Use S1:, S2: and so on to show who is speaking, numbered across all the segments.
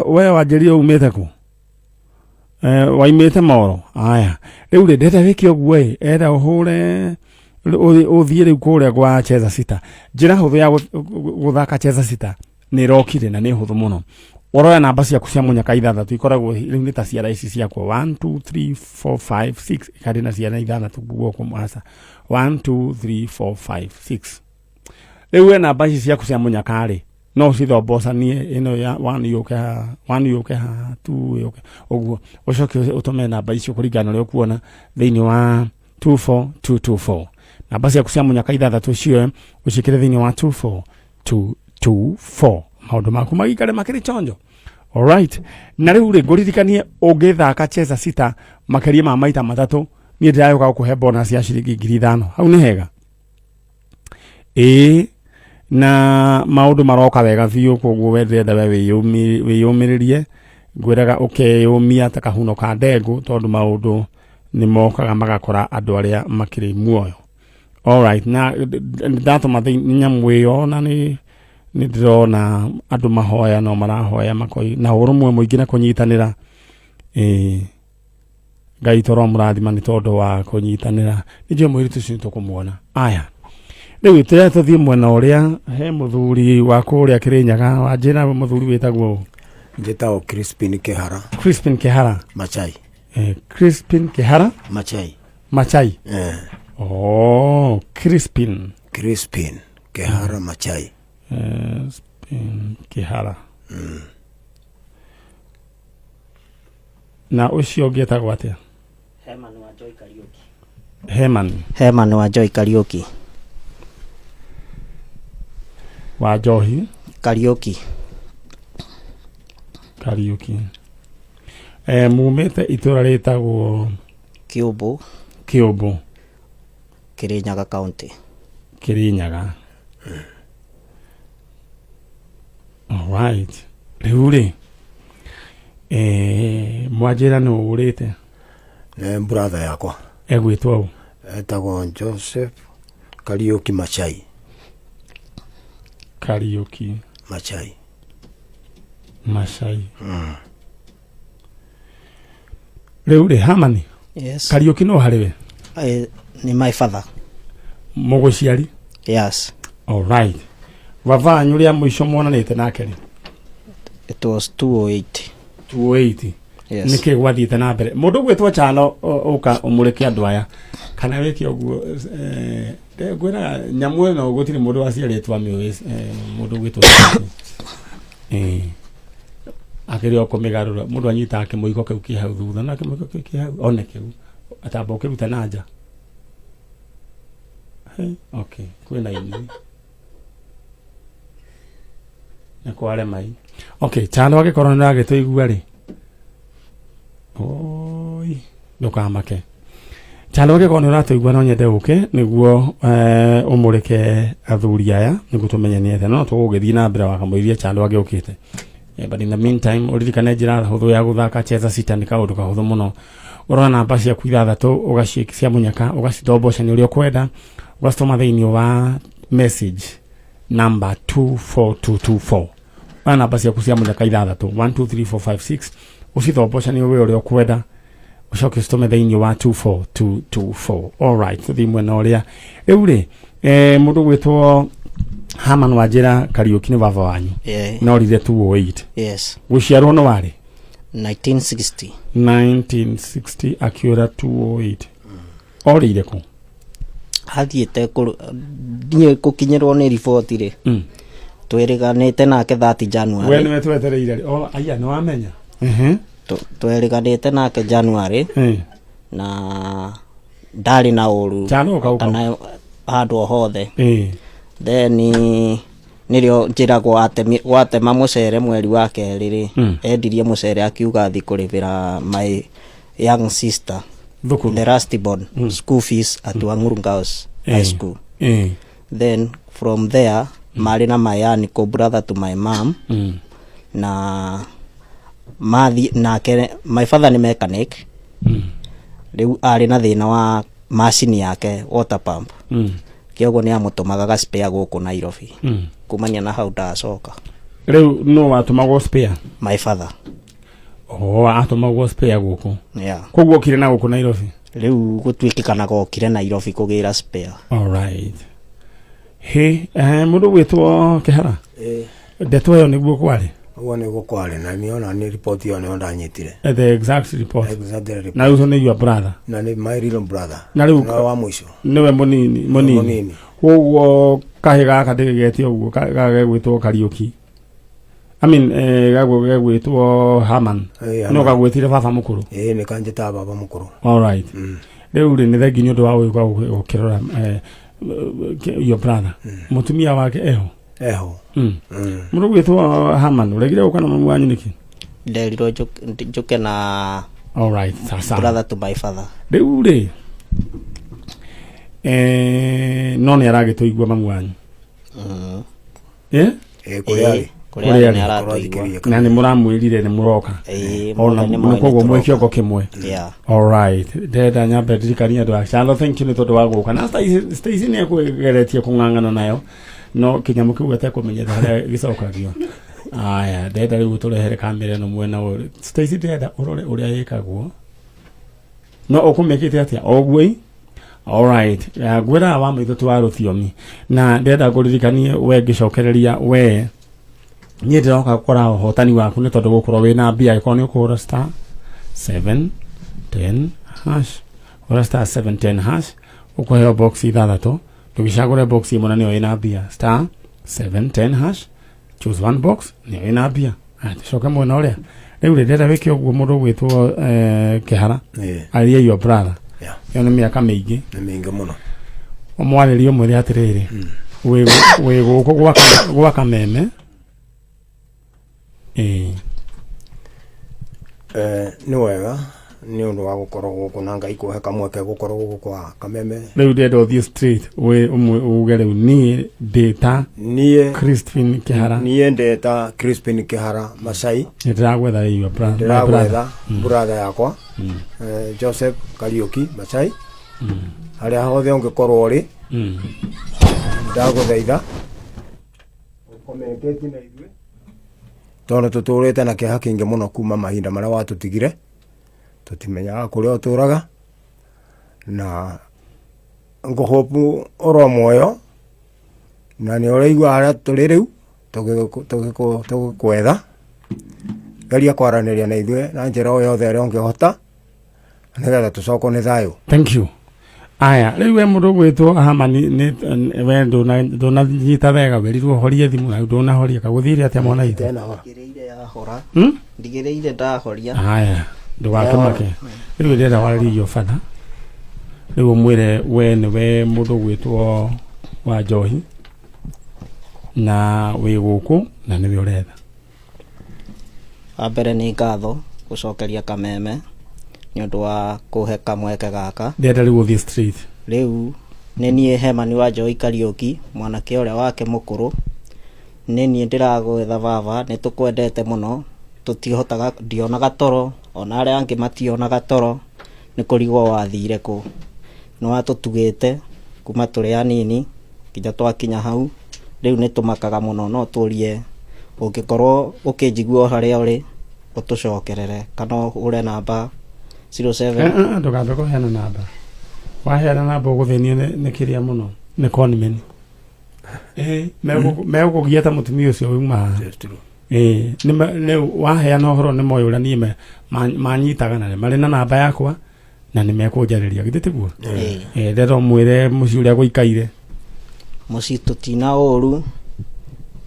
S1: Wewe wajerio umete ku waimete moro aya riu ri ndeta wiki oguo era uhure uthie riu kuria gwa cheza sita njira huthu ya guthaka cheza sita ni rokire na ni huthu muno oroya namba ciaku cia munyaka ithathatu ikoragwo riu ni ta ciara ici ciakwo 1 2 3 4 5 6 ikari na ciara ithathatu guo kumasa 1 2 3 4 5 6 riu namba ici ciaku cia munyaka ri no cithobocanie ino ya 1 yuke 2 yuke oguo ucoke utume namba icio kuringana ri ukuona thiini wa 24224 namba ciaku cia munyaka ithathatu cio ucikire thiini wa 24224 maundu maku magikare makiri chonjo. Alright, na riu ri nguririkanie ungithaka cheza sita makeria ma maita matatu ni ndirayoka kuhe bonus ya ciringi 5,000 hau ni hega na maundu maroka wega biu koguo wendete wiyumiririe ngwiraga ukeyumia ta kahuno ka ndengu tondu maundu ni mokaga magakora andu aria makiri muoyo. Alright, na ndatuma nyamu iyo na ni ndirona andu mahoya no marahoya makoi na urumwe muingi na kunyitanira Ngai toro murathima ni tondu wa kunyitanira nijio mwiritu cinto kumuona aya riu tuthie mwena uria he muthuri wa kuria Kirinyaga wanjira muthuri witagwo
S2: njitao Crispin Kihara Machai
S1: Crispin Kihara Machai oh Crispin
S2: Kihara Machai
S1: Kihara na ucio ngetagwo atia
S3: Herman wa Joy Kariuki
S1: wa Johi
S3: Kariuki
S1: mumete itura ritagwo
S3: Kiubu Kirinyaga County
S1: Kirinyaga alright riu ri mwajira no urite
S2: ne brother yakwa
S1: egwitwo u
S2: etagwo Joseph Kariuki Machai
S1: riu ri Hamani
S3: yes
S1: Kariuki no hariwe
S3: ni my father
S1: muguciari
S3: yes
S1: alright vava nyuria mwisho mwonanite nake ri
S3: it was 208 yes
S1: nike gwathiite na mbere mundu gwitwo chano uka umureke andu aya kana wiki oguo ngwira nyamu no gutiri mundu waciaritwa mi mundu gwitwo akiri okumigarura mundu anyita akimuiko kiu ki hau thutha na kimuiko ki hau oneke atamba ukiruta nanja okay kwina ini na kware mai okay chano agikorwo na gituigua ri oi ndukamake chano agikorwo na ratuigua no nyende uke niguo umureke athuri aya niguo tumenye ni ethe no tugugithii na mbere wakamuithia chano agiukite but in the meantime uririkane njira huthu ya guthaka cheza sita ni kaundu kahuthu muno urona namba ciaku ithathatu ugacikia munyaka ugacithobocania uria kwenda ugacituma thiini wa message number 24224 wana namba ciaku cia munyaka ithathatu 1 2 3 4 5 6 ucithobocania uria kwenda ucoke citume thiini wa 24224 alright tuthii mwena uria riu ri mundu gwitwo Haman wanjira Kariuki ni baba wanyu no rire 208
S3: yes
S1: guciarwo no wari
S3: 1960
S1: akiura 208 orire ku
S3: hathiete dinye kukinyirwo ni report ri tweriganite nake 30 January
S1: we niwe twetereire aya no amenya
S3: tweriganite nake January na ndari na uru kana handu hothe then nirio njiragwo atema mucere mweri wa keriri endirie mucere akiuga athi kurivira my young sister the rusty born school fees at Wanguru Girls High School then from there mari na mayani co brother to my mom na mathi nake my father ni mechanic riu ari na thina wa machine yake water pump kiogo ni amutumaga ga spare guku Nairobi kumania na hau ndacoka
S1: Riu no watumagwo spare?
S3: My father.
S1: Oh, atumagwo spare guku.
S3: Yeah.
S1: Koguo kire na guku Nairobi.
S3: Riu gutwikikana gokire Nairobi kugira spare.
S1: All right. He mundu gwitwo Kihara. Ndeto yo niguo kwari.
S2: Ugo niguo kwari na niona ni report yo ni ndanyitire.
S1: The exact report.
S2: Exact report.
S1: Na uso ni your brother.
S2: Na ni my real brother.
S1: Na riu
S2: wa mwisho.
S1: Niwe munini. Koguo kahiga kadegetie uguo kagegwitwo Kariuki. I mean gagwitwo Haman. No gagwitire baba mukuru.
S2: Ni kanjita baba mukuru.
S1: All right. Riu ri ni thengi ni undu wa gukirora your brother. Mutumia wake eho. Mundu gwitwo Haman uregire gukana mamu wanyu niki?
S3: Nderirwo njuke na.
S1: All right. Sasa.
S3: Brother to my father.
S1: Riu ri no ni aragituigua mamu wanyu.
S2: Kuriari.
S3: Kuriari aratuigua.
S1: Na ni muramwirire ni muroka. Ona ni koguo mwikiongo kimwe.
S3: Yeah.
S1: All right. Ndenda nyambe ndirikania andu a Charlotte, thank you ni tondu wa guka. Na Stacy ni akugeretie kung'ang'ana nayo. No kinyamu kiu atakumenyera haria gicokagio. Aya, ndenda riu turehere kamera no mwena uri. Stacy ndenda urore uria yikagwo. No ukumekite atia ogwei. All right. Gwira wa mwithu twaro thiomi. Na ndenda kuririkanie we gicokereria we ni ndiroka gukora hotani waku ni tondu gukorwo wina mbia ikoni ukura star 710 hash ora star 710 hash ukoheo box ithathatũ tugicagure box imwe na niyo ina mbia star 710 hash choose one box niyo ina mbia tucoke mwena uria riu ndenda wiki uguo mundu gwitwo Kihara aria your brother yo ni miaka mingi
S2: muno
S1: omwaririo mwiri atiriri we guku gwa Kameme
S2: ni wega ni undu wa gukorwo guku na Ngai kuhe kamweke gukorwo guku kwa Kameme.
S1: Riu ndenda uthie straight we uge riu ni data Crispin Kihara.
S2: Ni ndeta Crispin Kihara Masai.
S1: Ndiragwetha your brother.
S2: Ndiragwetha brother yakwa Joseph Kariuki Masai. Haria hothe ungikorwo uri. Ndaguthaitha ukomeketi na ithuĩ tondu tuturite na kiha kingi muno kuma mahinda maria watutigire tutimenyaga kuria uturaga na ngohopu oro moyo na ni uraigua haria turi riu tugikwetha geria kwaraniria na ithuĩ na njira o yothe ĩrĩa ũngĩhota nigetha tucokwo ni thayu.
S1: Thank you. Aya riu we mundu gwitwo Hamani ni we ndona nyita wega werirwo horie thimu na ndona horia kaguthire atia mwana ite
S3: ndigereire ya hora ndigereire ndahoria.
S1: Aya ndugakemake riu ndenda waririo bana riu mwire we ni we mundu gwitwo wa Njohi na we guku na ni we uretha
S3: abere ni ngatho gucokeria Kameme ni undu wa kuhe kamweke gaka.
S1: Ndenda riu uthie street
S3: riu ni nie Hemani wa Njohi Kariuki mwanake uria wake mukuru ni nie ndiragwetha baba ni tukwendete muno tutihotaga ndionaga toro ona aria angi mationaga toro ni kurigwo wathire ku no atutugite kuma turi anini kinya twakinya hau riu ni tumakaga muno no turie ungikorwo ukinjigua haria uri utucokerere kana ure namba 07
S1: ndugambe kuheana namba waheana namba uguthinie ni kiria muno ni conmen megugia ta mutumia ucio uma ni waheana uhoro ni moyo ura nie manyitaga na mari na namba yakwa na ni mekunjariria gititiguo ndero mwire muci uria guikaire
S3: muci tutina uru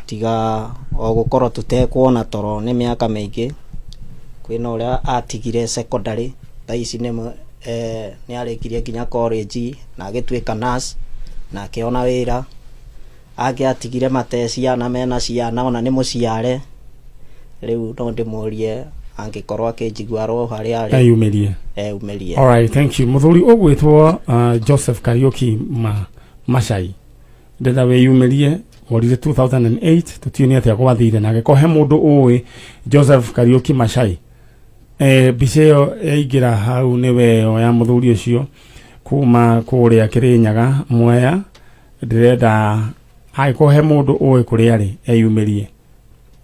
S3: tiga o gukorwo tutekuona toro ni miaka mingi kwina uria atigire secondary taici ni arikirie kinya college na agitwika nurse na akiona wira atigire mateciana mena ciana ona ni muciare riu no ndimurie angikorwo akinjigua ro haria ari umerie.
S1: All right, thank you. Muthuri ugwitwo Joseph Kariuki Masai ndenda we yumerie worire 2008 tutioni atia gwathire na gikohe mundu uwi Joseph Kariuki Masai biseyo eigira hau ni we oya muthuri ucio kuma kuria Kirinyaga Mwea ndirenda aikohe mundu uwi kuria ari eyumerie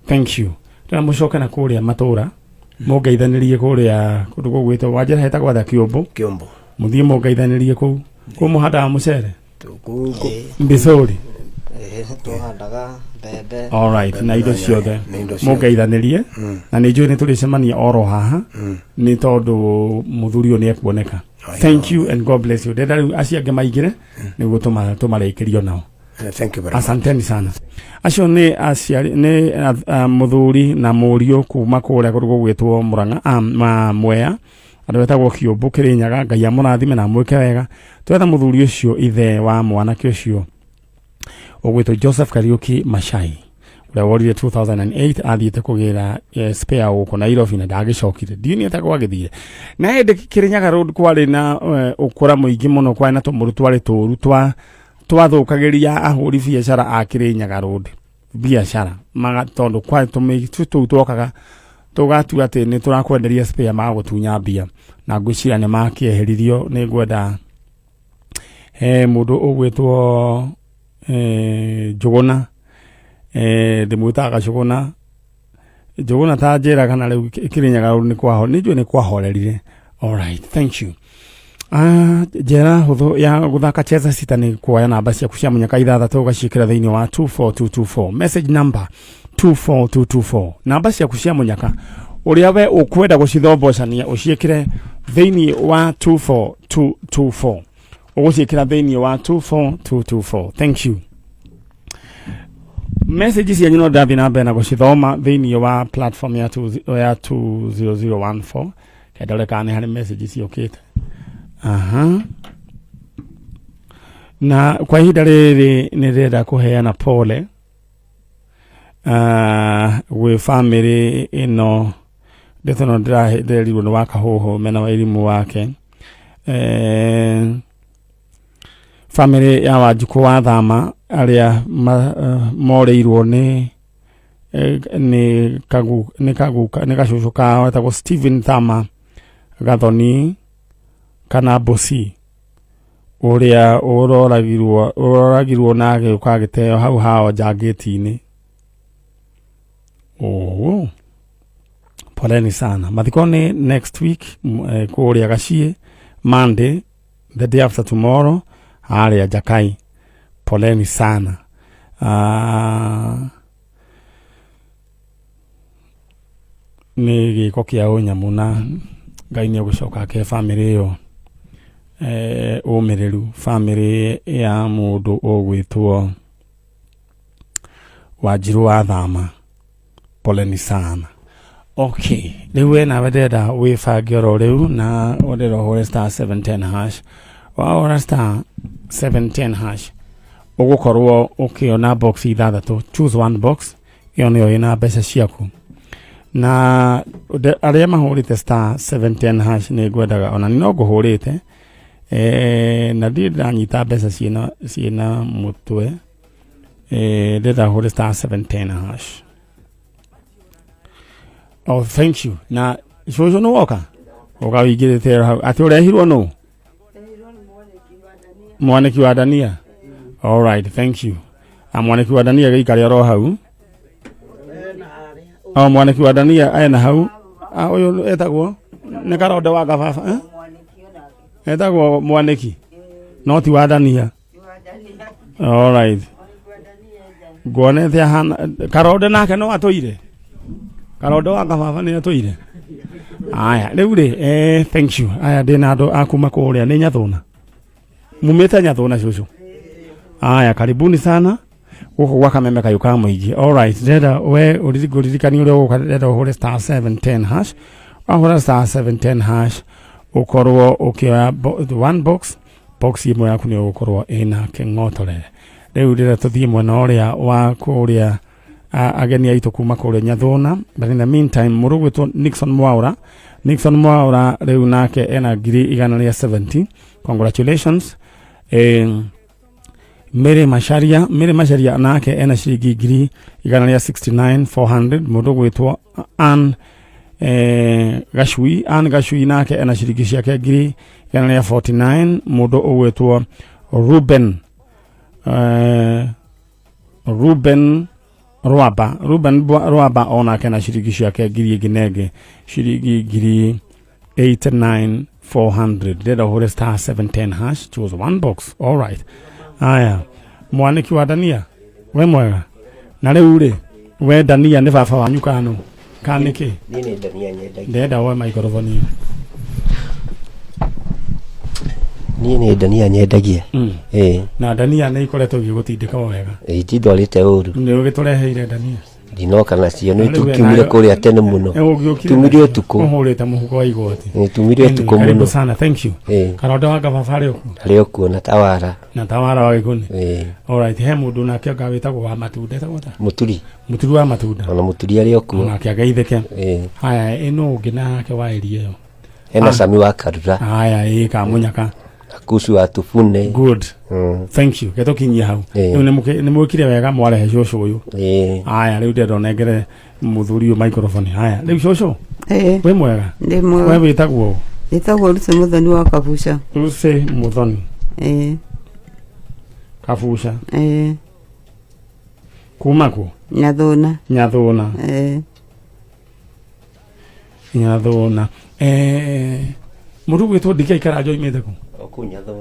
S1: thank you tuna mucoka na kuria matura mugeithanirie kuria kundu gugwitwo wajira hetagwa tha Kiumbu muthie mugeithanirie ku muhanda mucere mbicuri
S3: tuhandaga mbembe
S1: all right na indo ciothe mugeithanirie na ni njui ni turicemania oro haha ni tondu muthuri o ni ekuoneka thank you and God bless you ndenda riu aciange maigire niguo tumareikirio nao
S2: thank you very much
S1: asanteni sana acio ni aciari ni muthuri na murio kuma kuria gugwitwo Murang'a Mwea andu wetagwo Kiumbu Kirinyaga Ngai amurathime na mwike wega twetha muthuri ucio ithe wa mwanake ucio ogwitwo Joseph Kariuki Mashai uria worire 2008 athiite kugira spare uko Nairobi na ndagicokire ndini etagwo agithire na ende Kirinyaga road kwari na ukura muingi muno kwari na tumuru twari turu twathukagiria ahuri biashara a Kirinyaga road biashara maga tondu kwari twokaga tugatu ati ni turakwenderia spare magutunya mbia na ngwicira ni makieheririo ni ngwenda mundu ugwitwo Njuguna ndimwitaga Njuguna ta njira kana riu Kirinyaga road ni kwaho ni kwahorerire all right thank you jera huthu ya guthaka cheza sita ni kuoya namba ciaku cia munyaka 6 ugacikira thiini wa 24224 message number 24224 namba ciaku cia munyaka uria we ukwenda gucithobocania uciikire thiini wa 24224 ugucikira thiini wa 24224 thank you messages ya nyino ndathi na mbere na gucithoma thiini wa platform ya 20014 kedolekane hari messages yokite na kwa ihinda riri nirenda kuheana pole we family ino ndetono ndiraherirwo ni Wakahuhu mena wa elimu wake family ya Wanjuku wa Thama aria moreirwo ni kaguka kao etagwo Stephen Thama Gathoni kana Bosi uria uroragirwo nage ukagiteo hau hao jageti-ini poleni sana mathikoni next week kuria Gacie Monday the day after tomorrow aria Jakai poleni sana ni giko kia unyamu na Ngai ni gucoka ke family yo umiriru family ya mundu ogwitwo Wanjiru wa Thama poleni sana okay riu na wededa wifange ro riu na odero hore star 710 hash wa star 710 hash ugukorwo ukiona box ithathatu choose one box iyo niyo ina mbeca ciaku na aria mahurite star 710 hash ni ngwendaga ona ni no nguhurite na ndanyita mbeca ciina mutwe ndenda hure star 710 hash oh thank you na coco no woka ukawigirite ati urehirwo no mwaniki wa Dania all right thank you mwaniki wa Dania gikari ro hau mwaniki wa Dania aena hau uyu etagwo ni Karonde wa Gababa etagwo mwaniki not wa Dania all right gone the han Karonde nake no atoire Karonde wa Gababa ni atoire aya riu ri thank you aya ndina andu akuma kuria ni Nyathuna mumeta Nyathuna cucu aya karibuni sana guko gwa Kameme kayuka muingi all right ndenda we uririkani uria ukadenda hore star 710 hash ahora star 710 hash ukorwo ukioya one box imwe yaku ni ukorwo ina king'otorere riu ndira tuthie mwena uria wa kuria ageni aitu kuma kuria Nyathuna but in the meantime murugwitwo Nixon Mwaura riu nake ena ngiri 170 congratulations Mere Masharia nake ena shiringi ngiri 169,400 mundu gwitwo Ann Gashui nake ena shiringi ciake ngiri 149 mundu ugwitwo Ruben Ruben Rwamba ona kana shiringi ciake ngiri nginenge shiringi ngiri 89400 deda hore star 710 hash choose one box. All right. Aya mwaniki wa Dania we mwega na riu ri we Dania ni baba wanyu kanu kaniki
S4: ni Dania nyendagia
S1: ndenda we microphone
S4: ni Dania nyendagia
S1: na Dania nä ikoretwo igigutindika wega
S4: itindwarite uru
S1: nä å gä tå reheire Dania
S4: ndinoka nacio nä tukiumire kuria tene muno tumire utuku
S1: å hå rä te må huko wa igoti
S4: tumire utuku muno
S1: sana. Thank you karonda wa gababa rä å
S4: kuo na tawara
S1: wa gä kå nä. Alright he må ndå nake anga wä tagwo wa matunda tagwota
S4: muturi
S1: wa matunda
S4: ona muturi arä o kuo
S1: nake angeithä haya ä no å ngä nake wa eri ä yo
S4: hena Sami wa Karura
S1: haya ä kamunyaka
S4: kusu wa Tufune
S1: good thank you geto kinyia hau riu nä mwä kire wega mwarehe cåcå å yå haya rä u ndenda nengere må thuri å microphone haya rä u cåcå wä mwega we wä tagwo
S5: Nitagwo Lucy Muthoni wa Kabuca.
S1: Lucy Muthoni Kabuca kuma ku
S5: Nyathuna
S1: må ndå gwä two ndika ikara njo imä te ku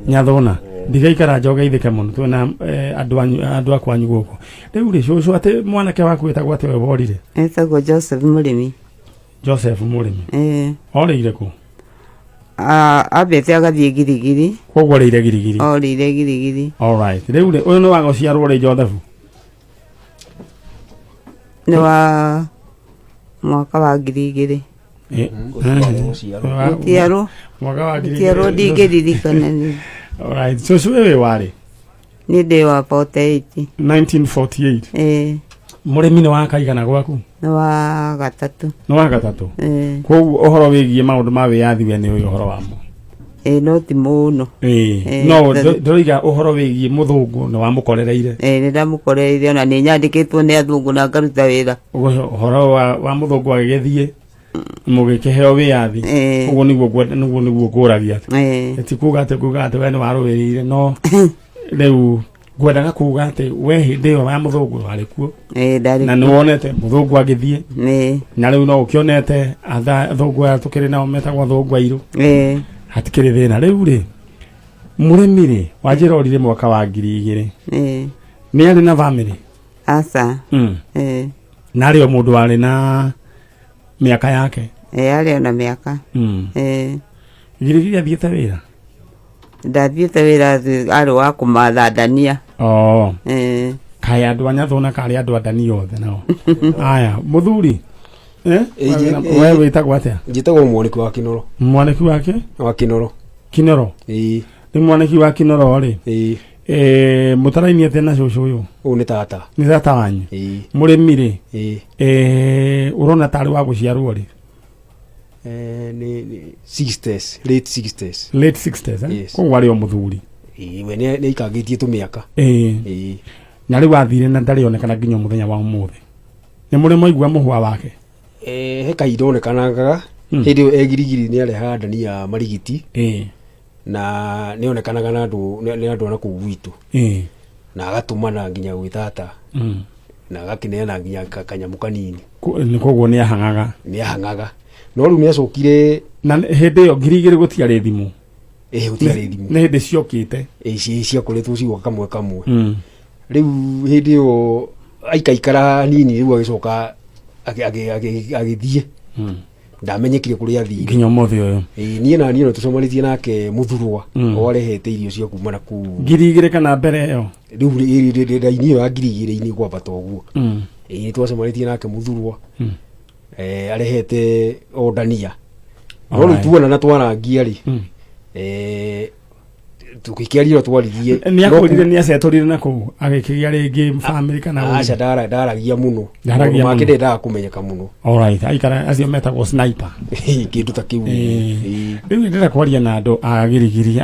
S1: Nyathuna ndika ikara njo geithä ke må no twena andå akwanyu gå kå rä u rä cåcå atä mwanake waku wä tagwo atä we worire
S5: Nitagwo Joseph Murimi
S1: orä ire kå
S5: ambete agathiä Girigiri
S1: koguo rä ire Girigiri
S5: orä Girigiri
S1: rä u rä å yå nä wago ciarwo rä Josefu
S5: nä wa mwaka wa 2000 Gutiarwo ndingä ririkana
S1: cåcå wä wä warä
S5: nä ndä wa
S1: 1948 må rä mi nä wakaigana gwaku
S5: nä wa gatatå
S1: koguo å horo wä giä maå ndå ma wä yathi we nä å yå horo wamo
S5: no ti må no
S1: no ndåraiga å horo wä giä må thå ngå nä wamå korereire
S5: nä ndamå korereire ona nä nyandä kä two nä athå ngå na ngaruta wä ra
S1: å horo wa må thå ngå agä thiä må gä kä heo wä yathi å guo nä guo ngå ragia ti kuga atä we nä warå wä rä ire no rä u ngwendaga kuga atä we hä ndä ä yo ya må thå ngå warä kuo na nä wonete må thå ngå agä thiä na rä u no å kä onete thå ngå aya tå kä rä nao metagwo thå ngå airå hatikä rä thä na rä u rä må rä mi rä wanjä rorire mwaka wa 2000 nä arä na bamä
S5: aca
S1: na rä o må ndå warä na mä aka yake
S5: arä ona mä aka
S1: Girigiri athiä te wä ra
S5: ndathiä te wä ra arä wa kå matha Dania
S1: kaä andå a Nyathuna karä andå a Dania othe nao aya må thuri we wä tagwo atä
S2: njätagwo mwaniki wa Kinoro
S1: mwaniki wake
S2: wa Kinoro
S1: nä mwaniki wa Kinoro rä må tarainie atä na cåcå å yå
S2: å nä tata
S1: wanyu må rä mi rä å rona tarä wa gå ciarwo rä
S2: late
S1: 60s koguo arä o må thuri
S2: we nä aikangä tie tå mä aka
S1: na rä u athire na ndarä onekana nginya må thenya wa må thä nä må rä moigua må hwa wake
S2: he kahinda onekanagaga hä ndä ä yo egirigiri nä arehaga Dania marigiti na nä onekanaga na andå ana kå u gwitå na agatå mana nginya gwä tata na agakä neana nginya kanyamå kanini
S1: koguo nä ahangaga
S2: no rä u nä acokire
S1: na hä ndä ä yo Girigiri gå tiarä thimå
S2: gå tiarä thimå
S1: nä hä ndä ciokä te
S2: ciakoretwo ciuga kamwe rä u hä ndä ä yo aikaikara nini rä u agä coka agä thiä ndamenyekire kå rä athiä
S1: nginya må thä å yå
S2: niä naniä no tå comanä nake må thurwa o arehete irio cia kuma na kuu
S1: Girigiri kana mbere ä yo
S2: rä u raini ä yo ya Girigiri-inä gwambata å guo nä twacemanä nake må thurwa arehete o Dania no rä u tuona na twarangia rä tå gä kä aria twaririe
S1: nä akwä rire nä acetå rire na kå u agä kä gä a rä ngä bamä kana
S2: aca ndaragia må no make ndendaga kå menyeka må no
S1: aikara acio metagwo sniper
S2: kä ndå ta kä u
S1: rä u ndä kwaria na andå a Girigiri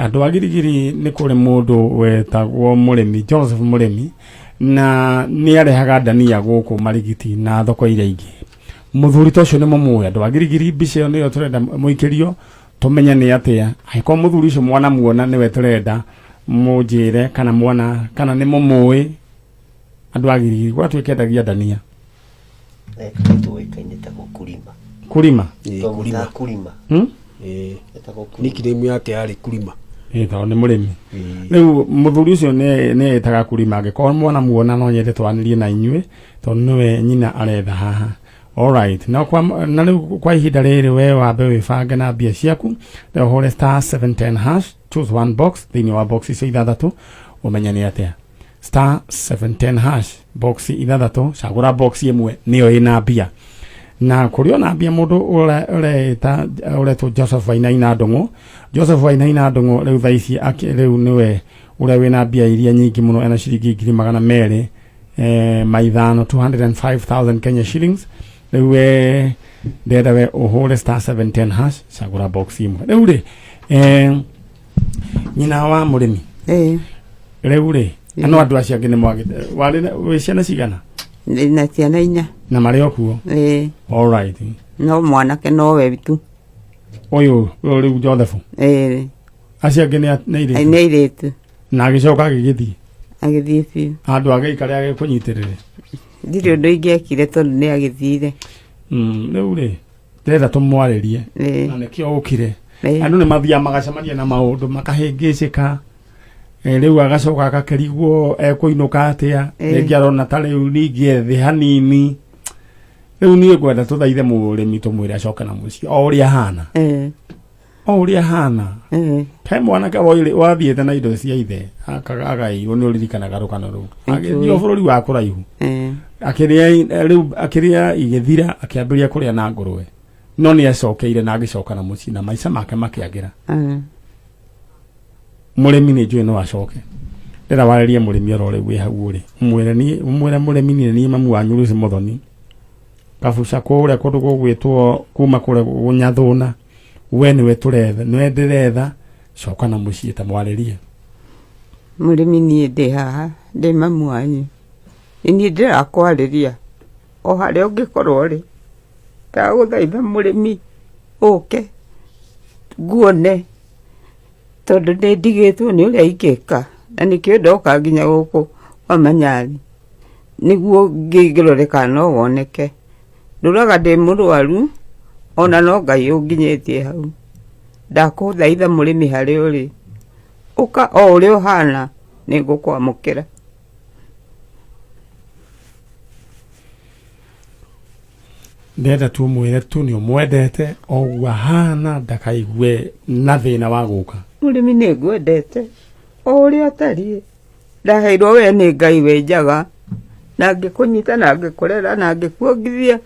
S1: nä kå rä må ndå wetagwo må rä mi Joseph må rä mi na nä arehaga Dania gå kå marigiti na thoko iria ingä må thuri ta å cio nä må må andå a Girigiri mbica ä yo nä yo tå renda må ikä rio tå menye nä atä a angäkorwo må thuri å cio mwana muona nä we tå renda må njä re kana mwana kana nä må må ä andå a Girigiri gwatuä kendagia Dania
S4: tuikaine ta Kulima.
S1: Kulima?
S4: Kulima.
S6: Ni kiremu yake yari Kulima.
S1: To ni murimi. Riu muthuri ucio ne etaga Kulima angikorwo mwana muona no nyende twanirie na inyue to niwe nyina aretha haha. All right. Na riu kwa ihinda riri we wambe wibange na mbia ciaku na hore star 710 hash, choose one box thini wa box icio ithathatu umenya ni atia. Star 710 hash, box ithathatu cagura box imwe niyo ina mbia. Na kurio na mbia mundu uretwo Joseph Wainaina Ndungu. Joseph Wainaina Ndungu riu thaici riu niwe uria wina mbia iria nyingi muno ena ciringi 200 maithano 205,000 Kenya shillings. Riu ndenda we uhure star 710 hash cagura box imwe. Riu ri nyina wa murimi riu ri ano andu acio angi ni mwagite wari ciana cigana?
S5: Na ciana 4
S1: na mari okuo. All right.
S5: No mwanake no we bitu
S1: uyu riu Joseph acio angi ni iritu na agicoka agithii biu andu agikare agikunyitirire
S5: ndiri undu ingiekire tondu ni agithire.
S1: Riu ri ndenda tumwaririe na nikio ukire andu ni mathia magacemania na maundu makahingicika. Riu agacoka agakerigwo ekuinuka atia ringi arona ta riu ningi thi hanini. Riu ni ngwenda tuthaithe murimi tumwire acoke na muci o uria hana o uria hana. He mwanake wathiete na indo cia ithe agairwo ni uririkanaga rukano ru agithio bururi wa kuraihu akiria igithira akiambiria kuria na ngurwe no ni acokeire na agicoka na muci na maica make makiagira. Murimi ni njui no acoke ndira waririe murimi oro ri wi hau ri umwire murimi ni mamu wa Nyurusi Muthoni kabuca kuria kundu gugwitwo kuma kuria gunyathuna we niwe turetha niwe ndiretha coka na muci ta mwaririe.
S5: Murimi ni ndi haha ndi mamu wanyu ni ndira kwariria o haria ungikorwo ri ta guthaitha murimi uke guone tondu ndi ndigitwo ni uria ingika na nikio ndoka nginya guku kwa Manyari niguo ngigiroreka no woneke nduraga ndi murwaru ona no Ngai unginyetie hau ndakuthaitha murimi hari uri uka o uria uhana ningukwamukira.
S1: Ndenda tu mwire tu ni umwendete o wahana ndakaigwe na thina wa guka.
S5: Murimi ni ngwendete o uria atari ndaheirwo we ni Ngai we njaga na ngikunyita na ngikurera na ngikuongithia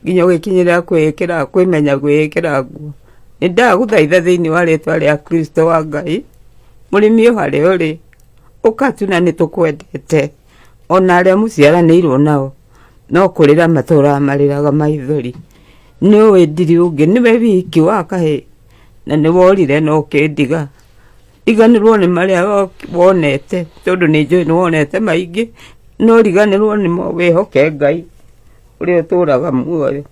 S5: nginya gikinyira kwikira kwimenya gwikira nguo. Ni ndaguthaitha thiini wa ritwa ria Kristo wa Ngai murimi uhari uri ukatuna ni tukwendete ona aria muciaranirwo nao no kurira matura mariraga maithori ni we ndiri ungi niwe wiki wa kahe na ni worire no kindiga iganirwo ni maria wonete tondu ni njui ni wonete maingi no riganirwo ni mo wihoke Ngai uria turaga muoyo.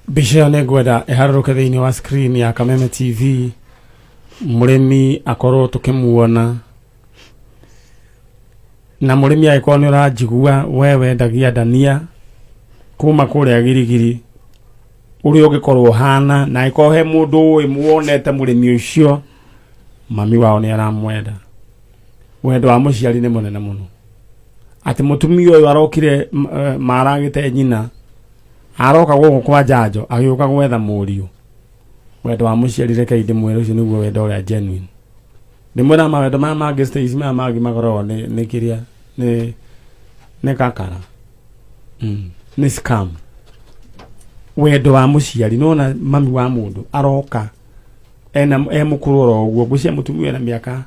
S1: Bisha ne gweda eharuke thiini wa screen ya Kameme TV murimi akorwo tukimuona na murimi aiko ni urajigua wewe ndagia dania kuma kuria girigiri uri ugikorwo hana na aiko he mundu we muonete murimi ucio mami wao ni aramwenda wendo wa muciari ni munene muno ati mutumia uyu arokire maragite nyina aroka guku kwa njanjo agiuka gwetha muriu wendo wa muciari reke indi mwero ucio niguo wendo uria genuine ni mwena mawendo mama stage mama magoro ni kiria ni kakara ni scam wendo wa muciari nona mami wa mundu aroka ena mukuroro uguo gucia mutumia na miaka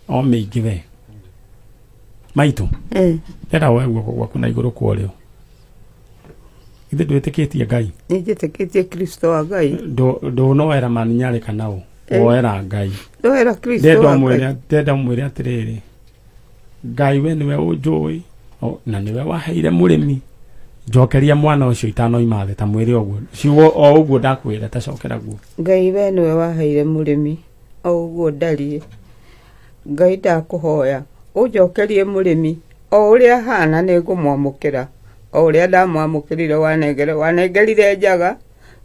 S1: o migive maitu era wewe kwa kuna iguru kwario ithe ndwitikitie Ngai
S5: ni njitikitie Kristo wa Ngai
S1: do no era maninyare kanao oera Ngai
S5: do era Kristo wa Ngai
S1: ndenda mwire atiriri Ngai we niwe unjui na niwe waheire murimi njokeria mwana ucio itano imathe ta mwire oguo ciwo o uguo ndakwira ta cokera guo
S5: Ngai we niwe waheire murimi o uguo ndarie Ngai ndakuhoya unjokerie murimi o uria hana nä ngå mwamå ra o å rä a ndamwamå kä rire wanengerire njaga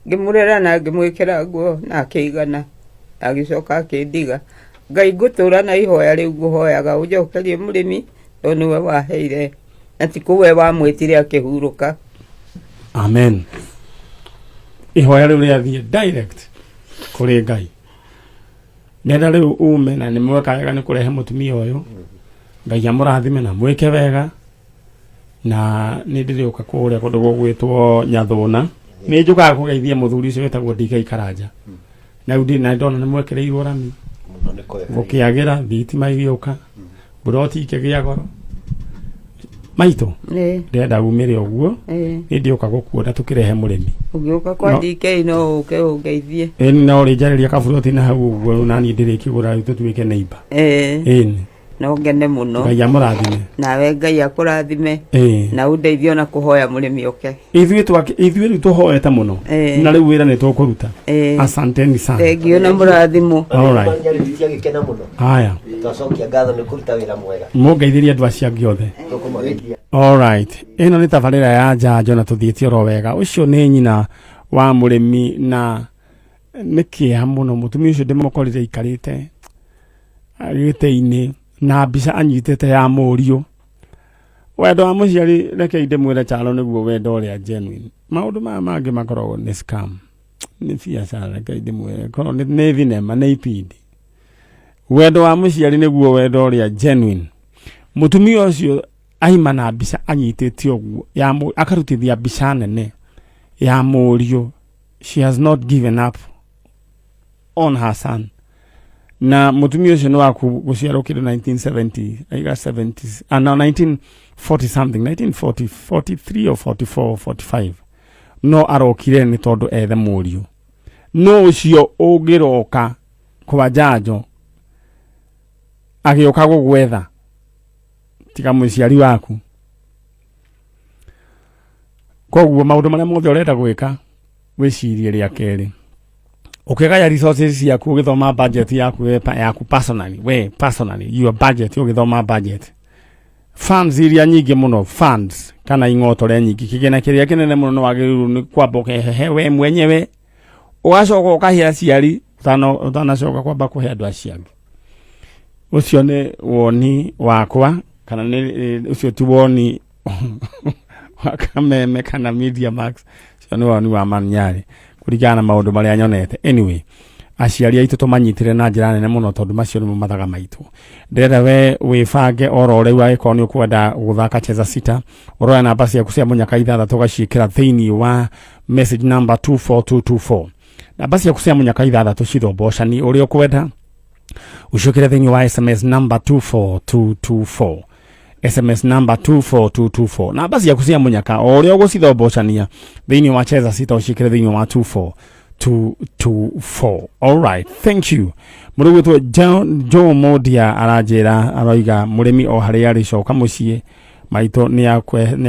S5: ngä må rera na ngä mwä kä ra nguo na akä igana agä coka akä ndiga Ngai ngå tå ra na ihoya rä u ngå hoyaga å njokerie må rä mi tondå nä we waheire na ti kå we wamwä tire akä hurå ka.
S1: Amen. Ihoya rä u rä athiä direct kå rä Ngai nenda rä u ume na nä mweka wega nä kå rehe må tumia å yå Ngai amå rathime na mwä ke wega na nä ndä rä å ka kå rä a kå ndå gå gwä two Nyathåna nä njå kaga kå geithia må thuri å cio wä tagwo Ndigai Karanja na rä u na ndona nä mwekereirwo rami gå kä agä ra thitima igä å ka mburoti ikä gä goro maitå ndärenda umä re å guo nä ndä å ka gå kuona tå kä rehe må rä mi
S5: å gä å ka kwa DK no å ke å ngeithie
S1: no rä njarä ria kaburoti na hau å guo nani ndä rä kä gå ra tå tuä ke neighbor
S5: no ngene må no
S1: Ngai amå rathime
S5: nawe Ngai akå rathime na å ndeithio na kå hoya må rä mi å ke
S1: ithuä rä u tå hoete må no na rä u wä ra nä tå kå ruta asanteni sana
S5: thengio na må rathimo
S1: haya må ngeithä rie andå acio angä othe ä no nä tabarä ra ya njanjo na tå thiä tie oro wega å cio nä nyina wa må rä mi na nä kä ha må no må tumia å cio ndä må korire ikarä te gä tä-inä na mbica anyitä te ya må riå wendo wa må ciari rekei ndä mwä re Chalo nä guo wendo å rä a genuine maå ndå maya mangä makoragwo nä scam nä biacara rekei ndä mwä re korwo nä thinema nä ipindi wendo wa må ciari nä guo wendo å rä a genuine må tumia å cio aima na mbica anyitä te å guo akarutithia mbica nene ya må riå she has not given up on her son na mutumia ucio no waku guciarwo kindu 1970 aiga 70s no 1940 something 1940 43 or 44 45 no arokire ni tondu ethe murio no ucio ungiroka kwa njanjo agioka gugwetha tiga muciari waku koguo maundu maria mothe urenda gwika wicirie ria keri ukigaya resources ciaku ugithoma budget yaku personally your budget ugithoma budget funds iria nyingi muno funds kana ing'otore nyingi kigena kiria kinene muno no wagirirwo ni kwamba ukehehe we mwenyewe ugacoka ukahia ciari utanacoka kwamba kuhe andu acio angi ucio ni woni wakwa kana ni ucio ti woni wakameme kana Media Max ucio ni woni wa Manyari kurigana maundu maria nyonete anyway aciari aitu tumanyitire na njira nene muno tondu macio ni mathaga maitu ndenda we wibange oro riu agiko ni ukwenda guthaka cheza sita uroya namba ciaku cia munyaka ithathatũ gaciikira thiini wa message number 24224 namba ciaku cia munyaka ithathatũ cithobocani uria ukwenda ucukire thiini wa SMS number 24224 SMS number 24224 namba ciaku cia munyaka uria ugucithobocania thiini wa cheza sita ucikire thiini wa 24224 all right thank you murugutwo Joe Modia arajira aroiga murimi o hari ari coka mucie maito ni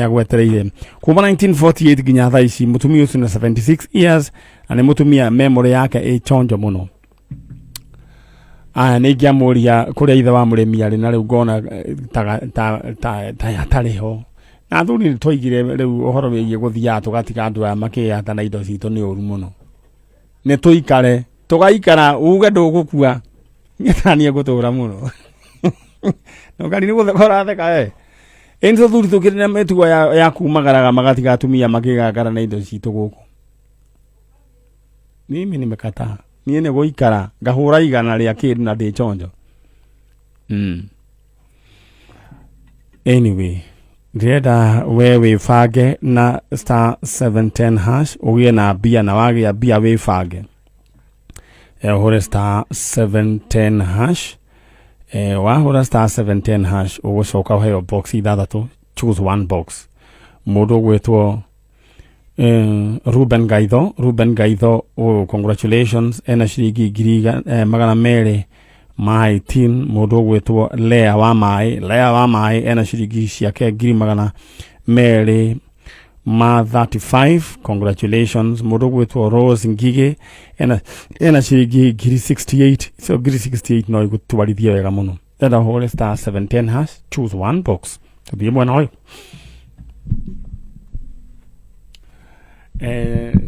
S1: agwetereire kuma 1948 ginya thaa ici mutumia ucio na 76 years na ni mutumia memory yake chonjo muno nä ingä amå ria kå rä a ithe wa må rä mi arä na rä u ngona ta yatarä ho na thuri nä twaigire rä u å horo wä giä gå thiaga tå gatiga andå aya makä yata na indo citå nä å ru må no nä tå ikare tå gaikara uge ndå gå kua ngätanie gå tå ra må no no ngari nä gå theka å ratheka ä nä thuri tå kä rä na mä tugo ya kumagaraga magatiga atumia makä gangara na indo citå gå kå mimi nimekataa niä nä gå ikara ngahå ra igana rä a kä ndu na ndä chonjo anyway ndärenda we wä bange na star 710 hash å gä na mbia na wagä a mbia wä bange å hå star 710 hash wahå ra star 710 hash å gå coka å heo box ithathatå choose one box må ndå å gwä two Ruben Gaitho congratulations ena ciringi ngiri magana merĩ ma 18 mũndũ ũgwĩtwo Lea wa Maĩ ena ciringi ciake ngiri magana merĩ ma 35 congratulations mũndũ ũgwĩtwo Rose Ngigĩ ena ciringi ngiri 68 so ngiri 68 no igũtwarithia wega mũno enda hũre star 710 hash choose one box tuthie mwena uyu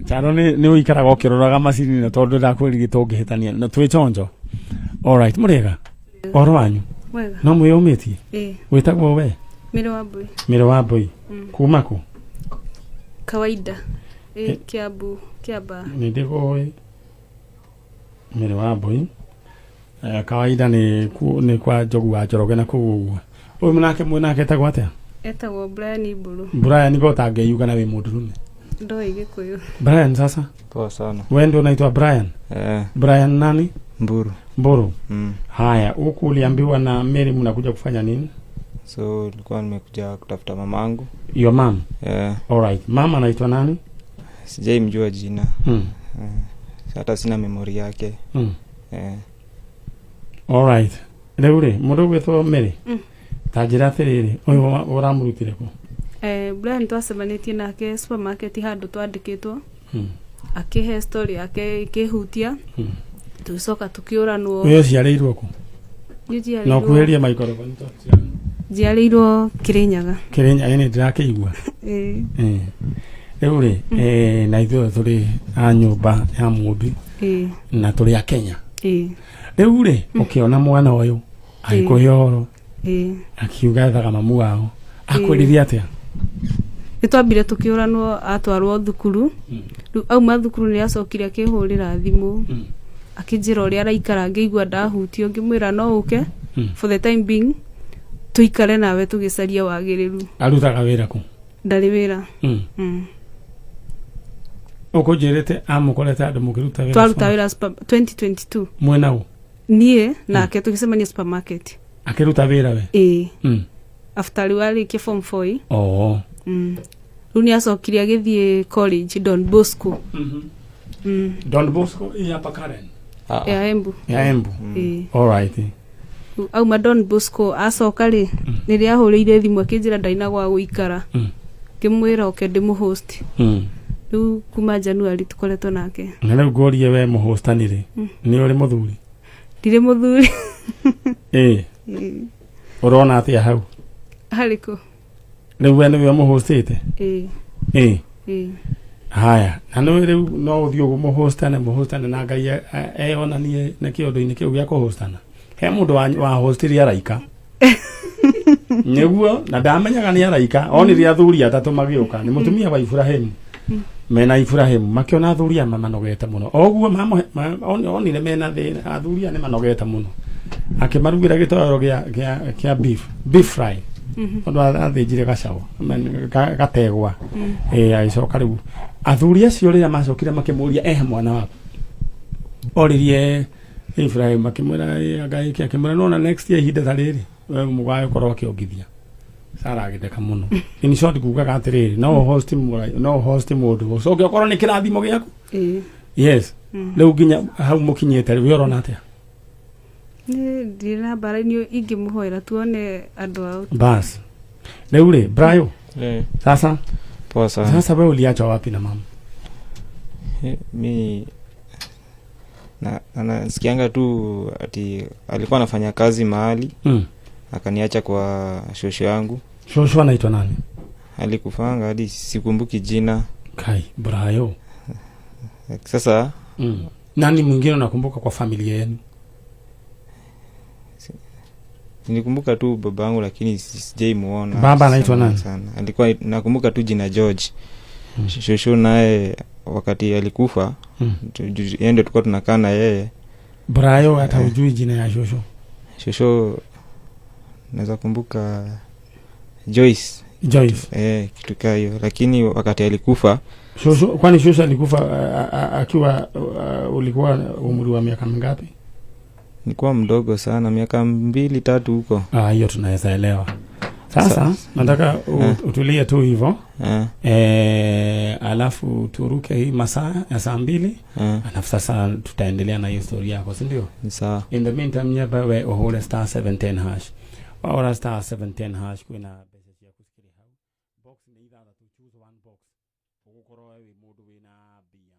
S1: charo ni uikaraga ukiroraga macini na tondu ndakwirigita ungihitania na twi chonjo. Alright, muriega oro wanyu
S7: mwega
S1: no mwiyumitie witagwo we Miro wa Mbui kuma ku
S7: kawaida Kiambu Kiamba
S1: ni ndigoi Miro wa Mbui kawaida ni kwa Njogu wa Njoroge na ku uyu munake etagwo atia
S7: etagwo Brian Iburu.
S1: Brian go tangeiuga na wi mundu rume
S7: ndoi Gikuyu.
S1: Brian sasa
S8: poa sana.
S1: Wewe ndio unaitwa Brian? Brian nani? Mburu. Haya, huku uliambiwa na Mary mnakuja kufanya nini?
S8: So nilikuwa nimekuja kutafuta mamangu.
S1: Your mom? Alright. Mama anaitwa nani?
S8: Sijaimjua jina. Hata sina memory yake.
S1: Alright. Leure, mundu gwetwo Mary? Tajira atiriri, uyu uramurutire ku?
S7: Brian twacemanĩtie nake supermarket handu twandĩkĩtwo akihe story yake ikihutia tucoka tukiuranwo.
S1: Uyu ciarĩirwo ku? No kuheria microphone to.
S7: Jiarĩirwo Kirinyaga.
S1: Ene ndirakĩigua. Leure, na ithuĩ tũrĩ a nyũmba ya mũmbi na tũrĩ a Kenya. Leure, ukiona mwana ũyũ agĩkũhe ũhoro akiuga ethaga mamu wao akwĩrithia atia?
S7: Nitwambire tukiuranwo atwarwo thukuru. Auma thukuru ni acokire akihurira thimu akinjira uria araikara ngĩigua ndahutio ngĩmwĩra no uke for the time being tuikare nawe tugicaria wagĩrĩru.
S1: Arutaga wĩra ku?
S7: Ndarĩ wĩra.
S1: Ũkũnjĩrĩte amũkorete andũ mũkĩruta wĩra?
S7: Twaruta wĩra 2022.
S1: Mwena ũ?
S7: Niĩ nake tũgĩcemania supermarket.
S1: Akiruta wĩra we?
S7: After warĩkia form 4. Rĩu nĩ acokire agĩthiĩ college Don Bosco.
S1: Don Bosco hapa Karen?
S7: Ya Embu.
S1: Alright.
S7: Auma Don Bosco acoka rĩ rĩrĩa ahũrĩire thimũ akĩnjĩra ndaina gwa gũikara. Ngĩmwĩra oke ndĩmũhost. Rĩu kuma January tukoretwo nake.
S1: Na rĩu ngorie we mũhostani rĩ nĩ ũrĩ mũthuri?
S7: Ndirĩ mũthuri.
S1: Urona atia hau?
S7: Hariko.
S1: Rĩu we nĩwe mũhostĩte? Haya, na rĩu no ũthiĩ mũhostane na Ngai eyonanie na kĩondo-inĩ kĩu gĩa kũhostana. He mũndũ wa hostirie araika nĩguo na ndamenyaga nĩ araika onire athuri atatũ magĩũka nĩ mũtumia wa Ibrahim mena Ibrahim makĩona athuri manogete mũno oguo onire mena thĩna athuri nĩ manogete mũno akĩmarugĩra gĩtoero gĩa beef fry Ondo athĩnjire gacaũ gategwa agĩcoka rĩu athuri acio rĩrĩa macokire makĩmũria mwana waku oririe Ibrahim akĩmwĩra Ngai akĩmwĩra no na next year ihinda ta rĩrĩ we mũgae korwo akĩongithia Sara agĩtheka mũno in short kugaga atĩrĩrĩ no host mũndũ ũcoke okorwo nĩ kĩrathimo gĩaku yes rĩu nginya hau mũkinyĩte rĩu ũrona atĩa?
S7: Ndina bara-inĩ ingĩmũhoera tuone andũ ao
S1: bas rĩu rĩ Brayo sasa
S8: poa sana.
S1: Sasa wewe uliacha wapi na mama?
S8: Mi nasikianga tu ati alikuwa anafanya kazi mahali akaniacha kwa shosho yangu.
S1: Shosho anaitwa nani?
S8: Alikufanga hadi sikumbuki jina.
S1: Kai Brayo.
S8: Sasa
S1: nani mwingine unakumbuka kwa familia yenu?
S8: Nikumbuka tu babangu lakini sijaimuona.
S1: Baba anaitwa nani?
S8: Alikuwa nakumbuka tu jina George. Shosho naye wakati alikufa yeye tulikuwa tunakaa na yeye.
S1: Brayo hata hujui jina ya shosho? Shosho
S8: naweza kumbuka Joyce. Kitu kama hiyo lakini wakati alikufa
S1: shosho, kwani shosho alikufa akiwa ulikuwa umri wa miaka mingapi?
S8: Nilikuwa mdogo sana, miaka 2-3 huko.
S1: Hiyo tunaweza elewa. Sasa nataka utulie tu hivyo. Alafu turuke hii masaa ya saa 2. Alafu sasa tutaendelea na historia yako, si ndio?
S8: Sawa.
S1: In the meantime nyaba we ohole star 710 hash. Or star 710 hash kuna message ya kusikili hau. Box ni ida to choose one box. Ukukoro we mudu we na bia.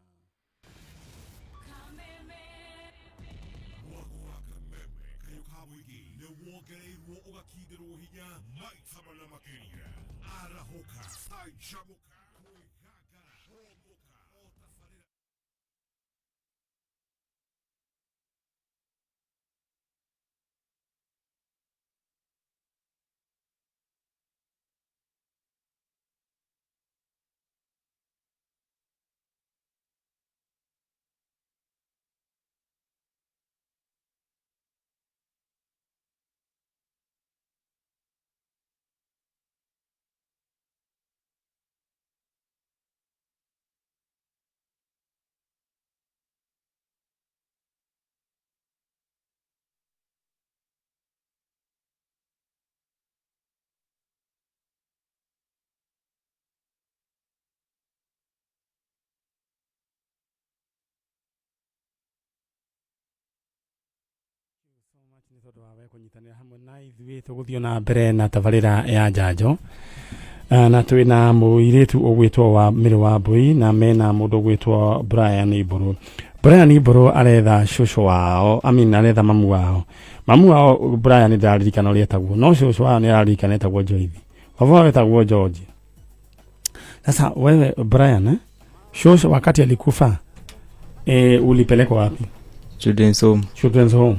S1: nĩ tondũ wa we kũnyitanĩra hamwe na ithuĩ tũgũthiĩ na mbere na tabarĩra ya njanjo na twĩ na mũirĩtu ũgwĩtwo wa Mĩrĩ wa Mbũi na mena mũndũ ũgwĩtwo Brian Ibũrũ. Brian Ibũrũ aretha cũcũ wao aretha mamu wao Brian ndaririkana ũrĩa etagwo no cũcũ wao nĩ araririkana etagwo Joyce baba wetagwo George. Sasa wewe Brian cũcũ wakati alikufa ulipelekwa wapi? Children's home.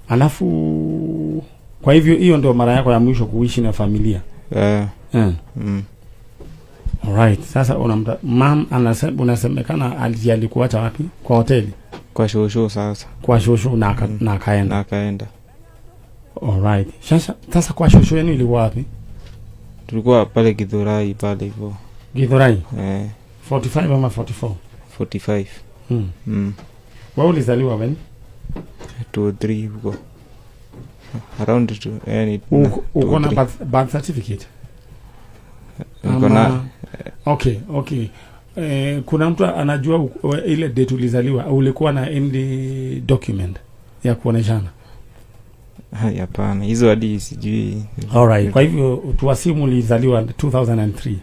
S1: Alafu kwa hivyo hiyo ndio mara yako ya mwisho kuishi na familia? Alright. Sasa mam unasemekana alikuacha wapi? Kwa hoteli?
S8: Kwa shosho sasa.
S1: Kwa shosho na akaenda. Alright. Sasa kwa shosho yenu ilikuwa wapi?
S8: Tulikuwa pale Githurai pale hivyo.
S1: Githurai? 45 ama 44?
S8: 45.
S1: Wewe ulizaliwa when?
S8: 2-3 huko. Around
S1: uko na birth certificate? Okay. Kuna mtu anajua ile date ulizaliwa? Ulikuwa na any document ya kuoneshana?
S8: Hapana, hizo hadi sijui.
S1: Alright, kwa hivyo tuasimu ulizaliwa 2003.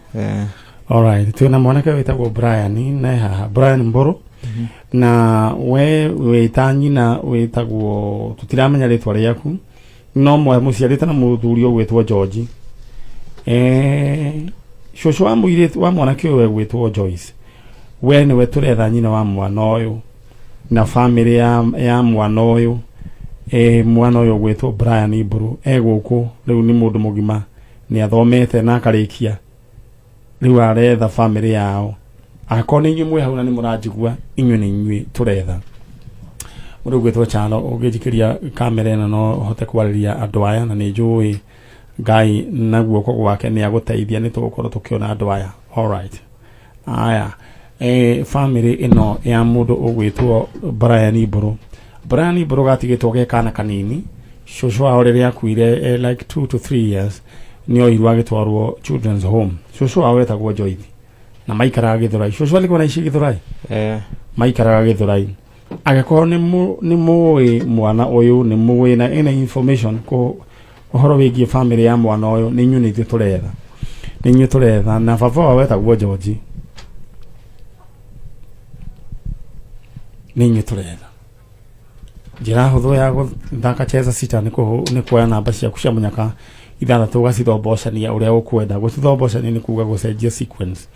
S1: Alright, tuna mwanake wetagwo Brian na Brian Mburu. Na we tanyi na wetagwo tutiramenya ritwa rĩaku no mwe mũciarĩte na mũthuri ũgwĩtwo George. Cũcũ wa mũirĩtu wa mwanake ũyũ wegwĩtwo Joyce, we nĩwe tũretha nyina wa mwana ũyũ na bamĩrĩ ya mwana ũyũ. Mwana ũyũ ũgwĩtwo Brian Ibũrũ gũkũ rĩu nĩ mũndũ mũgima nĩ athomete na akarĩkia rĩu aretha bamĩrĩ yao. Akone inyuĩ mwe hau na nĩ mũranjigua inyuĩ nĩ inyuĩ tũretha. Mũndũ ũgwĩtwo Chalo ũngĩnjikĩria kamera ĩno no hote kwarĩria andũ aya na nĩ njũĩ Ngai na guoko gwake nĩ agũteithia nĩ tũgũkorwo tũkĩona andũ aya. Alright. Aya family ĩno ya mũndũ ũgwĩtwo Brian Ibũrũ. Brian Ibũrũ gatigĩtwo ge kana kanini. Cũcũ wao rĩrĩa akuire like 2 to 3 years nĩ oirwo agĩtwarwo children's home. Cũcũ wao wetagwo Joyce na maikaraga Githurai. Cũcũ alikuwa anaishi Githurai? Maikaraga Githurai. Agakorwo nĩ mũĩ mwana ũyũ nĩ mũĩ na ina information ũhoro wĩgiĩ family ya mwana ũyũ nĩ inyuĩ nĩ inyuĩ tũretha na baba wao wetagwo George nĩ inyuĩ tũretha. Njĩra hũthũ ya gũthaka cheza sita nĩ kuoya namba ciaku cia mũnyaka 6 ũgacithombocania ũrĩa ũkwenda. Gũcithombocania nĩ kuuga gũcenjia sequence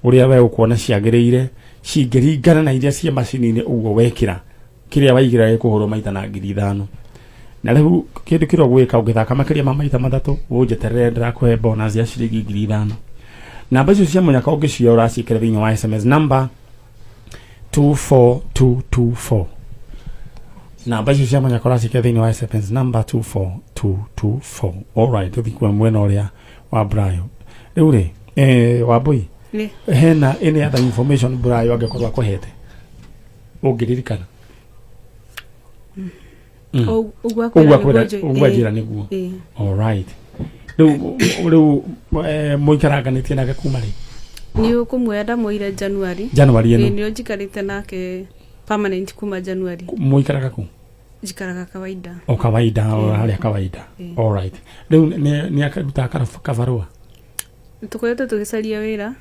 S1: ũrĩa we ũkuona ciagĩrĩire cingĩringana na iria cia macini-inĩ ũguo wekĩra kĩrĩa waigĩra gĩkũhũrwo maita na 5,000. Na rĩu kĩndũ kĩrĩa ũgwĩka ũngĩthaka makĩria ma maita 3 ũnjeterere ndĩrakũhe bonus ya ciringi 5,000. Namba icio cia mũnyaka ũngĩcioya ũraciĩkĩra thĩinĩ wa SMS number 24224. Namba icio cia mũnyaka ũraciĩkĩra thĩinĩ wa SMS number 24224. Alright, tũthikue mwena ũrĩa wa Brian. Rĩu rĩ Wambui hena any other information Brian angĩkorwo akũhete ũngĩririkana? Ũguo njĩra nĩguo. Alright. Rĩu mũikaranganĩtie nake kuma rĩ?
S7: Nĩ ũkũmuoya ndamũire January
S1: ĩno.
S7: Nĩ njikarĩte nake permanent kuma January.
S1: Mũikaraga kũ?
S7: Njikaraga kawaida.
S1: Kawaida harĩa kawaida. Alright. Rĩu nĩ akaruta kabarũa?
S7: Tukoretwo tũgĩcaria wĩra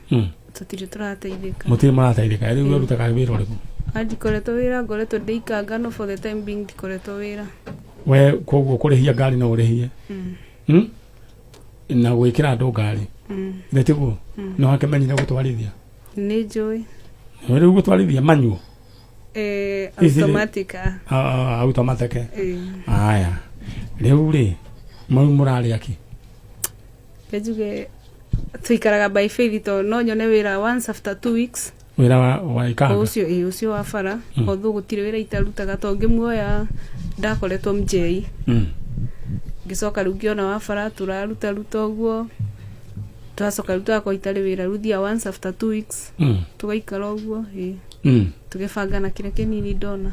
S7: tũtirĩ tũrateithĩka.
S1: Mũtirĩ mũrateithĩka. Rĩu ũrutaga wĩra ũrĩkũ?
S7: Ndikoretwo wĩra, ngoretwo ndĩikanga no for the time being ndikoretwo wĩra.
S1: we koguo kurihia ngari no urihie na gwikira andu ngari netiguo no hakemenyire gutwarithia
S7: ni njui
S1: wewe gutwarithia manyu
S7: automatic
S1: automatic aya riu ri mau murari aki
S7: kejuge tuikaraga by faith to no nyone wira once after 2 weeks
S1: wira wa ikanga
S7: ucio wa bara othu gutire wira itarutaga to ngimuoya ndakoretwo mjei gicoka riu ngiona wa bara turaruta uguo twacoka riu twakwa itari wira ruthia once after 2 weeks tugaikara uguo tugibanga na kire kinini ndona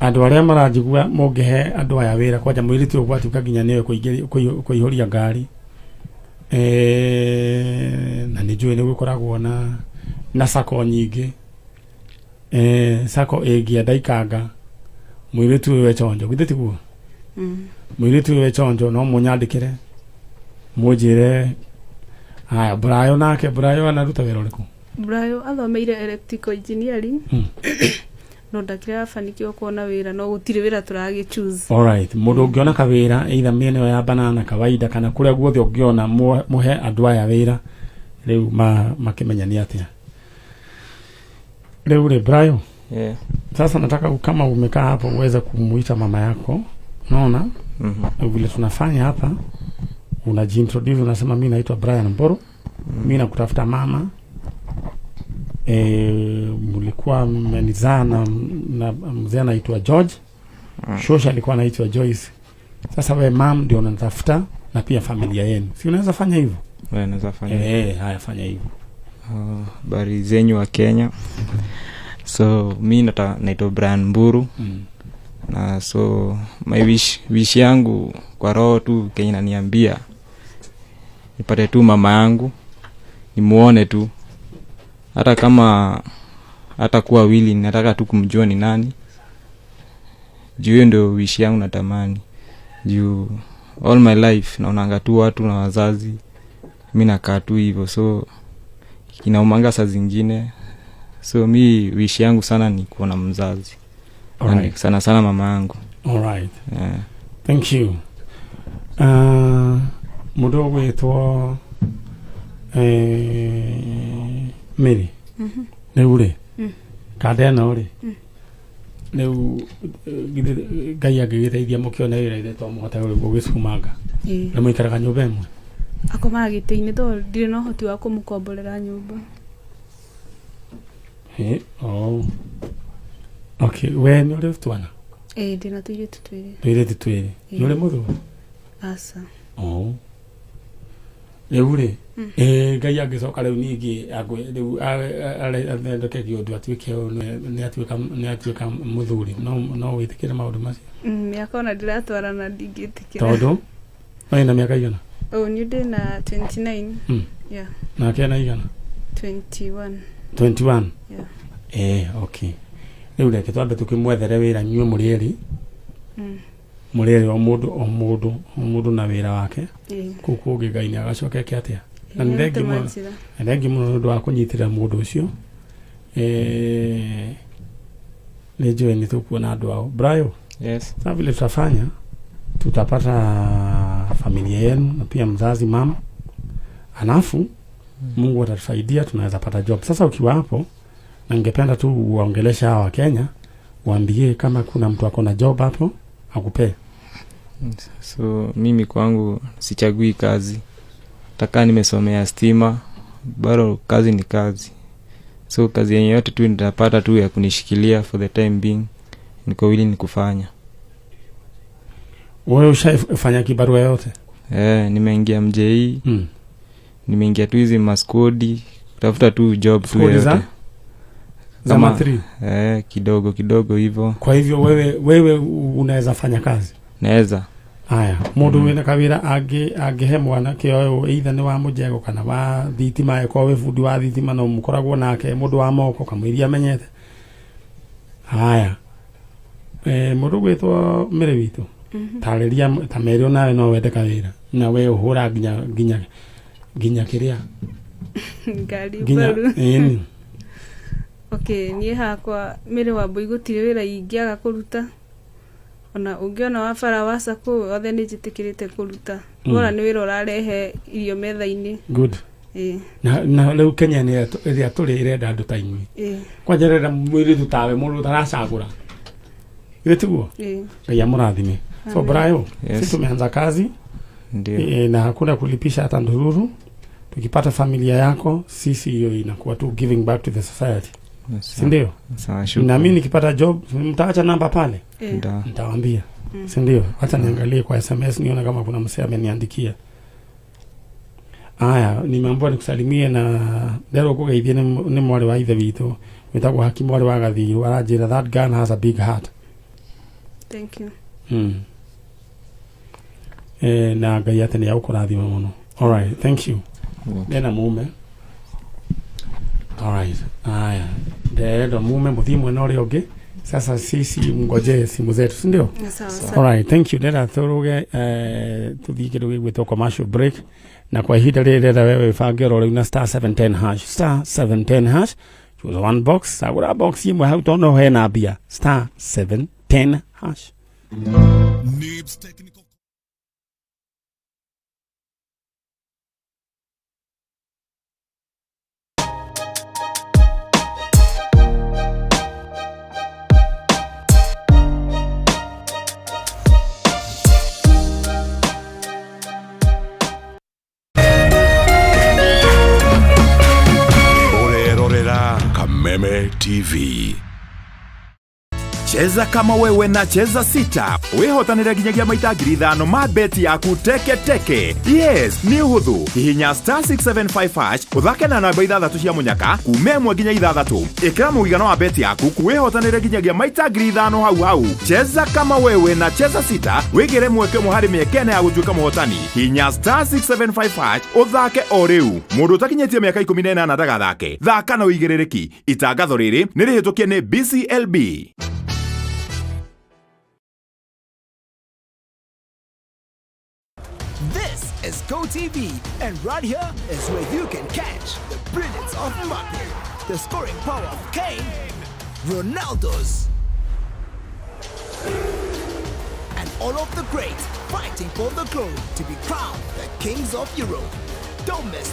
S1: andu aria maranjigua mungihe andu aya wira kwanja mwiritu gwatuka nginya niwe kuihoria ngari na nijue ni gukoragwo na sako nyingi sako ingienda ikanga mwiritu we chonjo githitiguo mwiritu we chonjo no munyandikire mujire haya Brayo nake Brayo anaruta wira uriku
S7: Brayo athomeire electrical engineering no ndakira afanikio kuona wira no gutire wira turagi choose
S1: alright mundu ungiona kawira either miene ya banana kawaida kana kuria guothe ungiona muhe andu aya wira riu makimenya ni atia riu ri Brayo sasa nataka kama umekaa hapo uweze kumuita mama yako unaona vile tunafanya hapa unajiintroduce unasema mimi naitwa Brian Mburu mimi nakutafuta mama mulikuwa mmenizaa na mzee anaitwa George shosha alikuwa anaitwa Joyce sasa wewe mam ndio unatafuta na pia familia yenu si unaweza fanya hivyo
S8: naweza fanya
S1: haya fanya hivyo
S8: bari zenyu wa Kenya so mimi naitwa Brian Mburu na so my wish yangu kwa roho tu Kenya inaniambia nipate tu mama yangu nimuone tu hata kama hata kuwa wili nataka tu kumjua ni nani juu ndio wish yangu natamani juu all my life naonanga tu watu na wazazi mimi nakaa tu hivyo so inaumanga saa zingine so mi wish yangu sana ni kuona mzazi sana sana mama yangu
S1: alright thank you mudo wetwo Mary neure kadena uri neu gaya gigiteithia mukiona wira ire to muhota uri gugicumanga na muikaraga nyumba imwe
S7: akomaga giteini to ndire no hoti wa kumukomborera nyumba
S1: okay we ni uri twana
S7: ndina tuire
S1: tutwire ni uri muthu
S7: asa
S1: Eure gai agicoka riu ningi riu athondeke kiondu atuike ni atuika muthuri no witikire maundu macio
S7: miaka ona ndiratwarana ndingitikira
S1: tondu na miaka igana
S7: ni ndina 29 yeah
S1: na kena igana
S7: 21
S1: yeah okay riu reke twambe tukimwethere wira nyue murieri murere o mundu na wira wake kuku ugigaini agacoka atia na ndengi muno ndo akunyitira mundu ucio ni joe ni tukuona andu ao Brayo sasa vile tutafanya tutapata familia yenu na pia mzazi mama alafu Mungu atatusaidia tunaweza pata job sasa ukiwa hapo na ningependa tu uongelesha hawa Kenya waambie kama kuna mtu akona job hapo akupe
S8: so mimi kwangu sichagui kazi taka nimesomea stima bado kazi ni kazi so kazi yoyote tu nitapata tu ya kunishikilia for the time being niko willing kufanya
S1: wewe ushafanya kibarua yote
S8: nimeingia mjei nimeingia tu hizi maskodi kutafuta tu job tu yote
S1: kama 3
S8: kidogo hivyo
S1: kwa hivyo wewe unaweza fanya kazi
S8: naweza
S1: haya mundu wina kawira angihe mwana kio either ni wa mujego kana wa thitima eko we fundi wa thitima no mukoragwo nake mundu wa moko kamwiria menyete haya mundu gwitwo mere witu tariria tamerio nawe no wende kawira na we uhura ginya kiria
S7: ngari baru okay nie hakwa mere wa boigo tire wira ingiaga kuruta ona ungiona wabara waca kuu othe nĩ njĩtĩkĩrĩte kũruta wona nĩ wĩra ũrarehe irio metha-inĩ.
S1: Good. Na rĩu Kenya nĩ ĩrĩa tũrĩ ĩrenda andũ ta inyuĩ. Kwanja renda mũirĩtu tawe mũndũ ũtaracagũra. Ile tiguo? Ngai amũrathime. So Brayo, sisi tumeanza kazi. Ndio. Na hakuna kulipisha hata ndururu. Tukipata familia yako, sisi hiyo inakuwa tu giving back to the society. Si ndio?
S8: Sawa, shukrani.
S1: Na mimi nikipata job, mtaacha namba pale? Nitawaambia. Si ndio? Hata niangalie kwa SMS nione kama kuna msee ameniandikia. Aya, nimeambiwa nikusalimie na ndero kugeithie ni mwari wa ithe witũ wĩtagwo Hakimu mwari wa Gathiru aranjĩra that gun has a big heart.
S7: Thank you.
S1: Na Ngai ate nĩ agũkũrathima mũno. All right, thank you. Ndena mume. All right. Aya, ndero mume muthii mwena ũrĩa ũngĩ. Sasa sisi mngoje simu zetu, si ndio? All right, thank you. Ndera thuruge tuthii kidogo gwĩtwo commercial break. Na kwa hida rĩrĩa wewe bange rore una *710# *710#. Choose one box. Sagura box imwe hau tono hena bia *710#. Needs technical.
S9: Kameme TV. Cheza kama wewe na cheza sita. Wihotanire nginyagia maita 5,000 ma beti yaku teke teke. Yes, ni huthu. Hihinya *675# uthake na namba 6 cia munyaka kume 1 nginya 6. Ikira muigana wa beti yaku kuwihotanire nginyagia maita 5,000 hau. Cheza kama wewe na cheza sita. Wigire mweke muhari miekene ya gutuika muhotani. Hihinya *675# uthake o riu. Mundu utakinyetie miaka 18 ndagathake. Thaka na uigirereki. Itangatho riri ni rihitukie ni BCLB.
S10: This is GoTV, and right here is where you can catch the brilliance of Mbappe, the scoring power of Kane, Ronaldo's, and all of the greats fighting for the glory to be crowned the kings of Europe. Don't miss